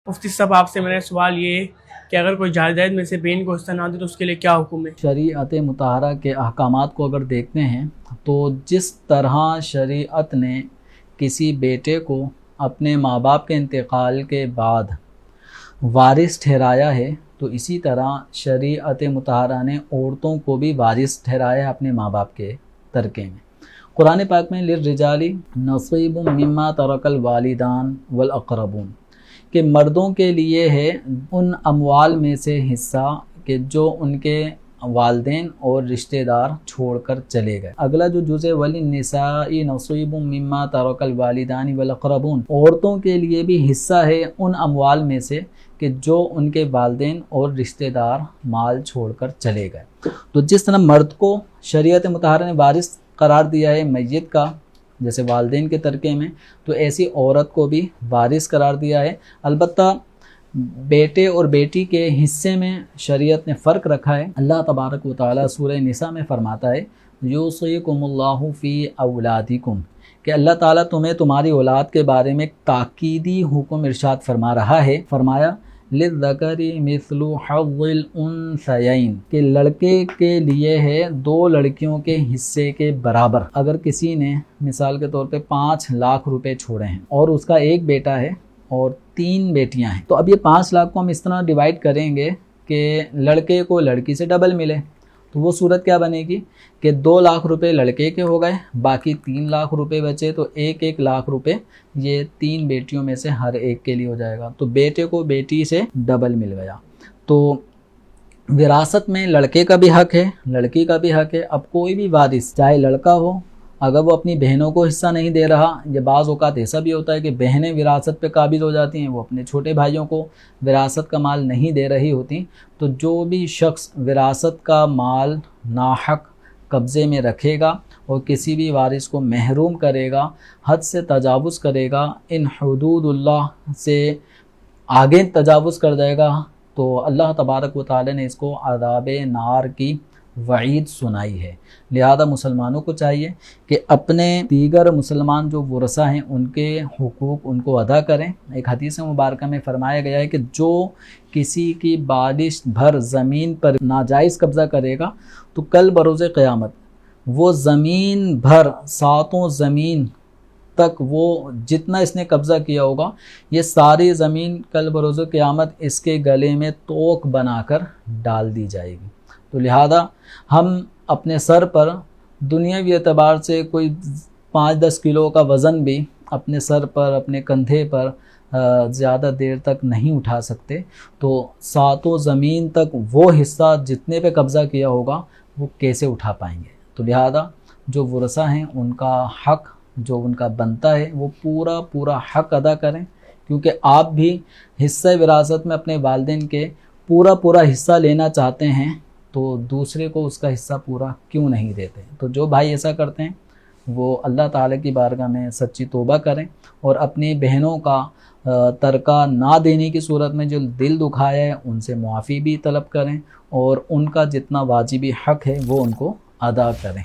مفتی صاحب آپ سے میرا سوال یہ ہے کہ اگر کوئی جائیداد میں سے بہن کو حصہ نہ دے تو اس کے لیے کیا حکم ہے؟ شریعت مطہرہ کے احکامات کو اگر دیکھتے ہیں تو جس طرح شریعت نے کسی بیٹے کو اپنے ماں باپ کے انتقال کے بعد وارث ٹھہرایا ہے تو اسی طرح شریعت مطہرہ نے عورتوں کو بھی وارث ٹھہرایا ہے اپنے ماں باپ کے ترکے میں۔ قرآن پاک میں للرجال نصیب مما ترک الوالدان والاقربون کہ مردوں کے لیے ہے ان اموال میں سے حصہ کہ جو ان کے والدین اور رشتہ دار چھوڑ کر چلے گئے۔ اگلا جو جزء وللنساء نصیب مما ترک الوالدان والاقربون، عورتوں کے لیے بھی حصہ ہے ان اموال میں سے کہ جو ان کے والدین اور رشتہ دار مال چھوڑ کر چلے گئے۔ تو جس طرح مرد کو شریعت مطہرہ نے وارث قرار دیا ہے میت کا جیسے والدین کے ترکے میں، تو ایسی عورت کو بھی وارث قرار دیا ہے۔ البتہ بیٹے اور بیٹی کے حصے میں شریعت نے فرق رکھا ہے۔ اللہ تبارک و تعالیٰ سورہ نساء میں فرماتا ہے یوصیکم اللہ فی اولادکم کہ اللہ تعالیٰ تمہیں تمہاری اولاد کے بارے میں تاکیدی حکم ارشاد فرما رہا ہے۔ فرمایا للذکر مثل حظ الانثیین کہ لڑکے کے لیے ہے دو لڑکیوں کے حصے کے برابر۔ اگر کسی نے مثال کے طور پہ 5 لاکھ روپے چھوڑے ہیں اور اس کا ایک بیٹا ہے اور 3 بیٹیاں ہیں، تو اب یہ 5 لاکھ کو ہم اس طرح ڈیوائڈ کریں گے کہ لڑکے کو لڑکی سے ڈبل ملے، تو وہ صورت کیا بنے گی کہ 2 لاکھ روپے لڑکے کے ہو گئے، باقی 3 لاکھ روپے بچے، تو 1 لاکھ روپے یہ 3 بیٹیوں میں سے ہر ایک کے لیے ہو جائے گا، تو بیٹے کو بیٹی سے ڈبل مل گیا۔ تو وراثت میں لڑکے کا بھی حق ہے، لڑکی کا بھی حق ہے۔ اب کوئی بھی وارث چاہے لڑکا ہو، اگر وہ اپنی بہنوں کو حصہ نہیں دے رہا، یہ بعض اوقات ایسا بھی ہوتا ہے کہ بہنیں وراثت پہ قابض ہو جاتی ہیں، وہ اپنے چھوٹے بھائیوں کو وراثت کا مال نہیں دے رہی ہوتی، تو جو بھی شخص وراثت کا مال ناحق قبضے میں رکھے گا اور کسی بھی وارث کو محروم کرے گا، حد سے تجاوز کرے گا، ان حدود اللہ سے آگے تجاوز کر جائے گا، تو اللہ تبارک و تعالی نے اس کو عذاب نار کی وعید سنائی ہے۔ لہذا مسلمانوں کو چاہیے کہ اپنے دیگر مسلمان جو ورثہ ہیں ان کے حقوق ان کو ادا کریں۔ ایک حدیث مبارکہ میں فرمایا گیا ہے کہ جو کسی کی بالش بھر زمین پر ناجائز قبضہ کرے گا تو کل بروز قیامت وہ زمین بھر 7 زمین تک وہ جتنا اس نے قبضہ کیا ہوگا یہ ساری زمین کل بروز قیامت اس کے گلے میں توق بنا کر ڈال دی جائے گی۔ تو لہذا ہم اپنے سر پر دنیاوی اعتبار سے کوئی 5-10 کلو کا وزن بھی اپنے سر پر اپنے کندھے پر زیادہ دیر تک نہیں اٹھا سکتے، تو 7 زمین تک وہ حصہ جتنے پہ قبضہ کیا ہوگا وہ کیسے اٹھا پائیں گے؟ تو لہذا جو ورثہ ہیں ان کا حق جو ان کا بنتا ہے وہ پورا حق ادا کریں، کیونکہ آپ بھی حصہ وراثت میں اپنے والدین کے پورا حصہ لینا چاہتے ہیں، تو دوسرے کو اس کا حصہ پورا کیوں نہیں دیتے؟ تو جو بھائی ایسا کرتے ہیں وہ اللہ تعالیٰ کی بارگاہ میں سچی توبہ کریں اور اپنی بہنوں کا ترکہ نہ دینے کی صورت میں جو دل دکھایا ہے ان سے معافی بھی طلب کریں اور ان کا جتنا واجبی حق ہے وہ ان کو ادا کریں۔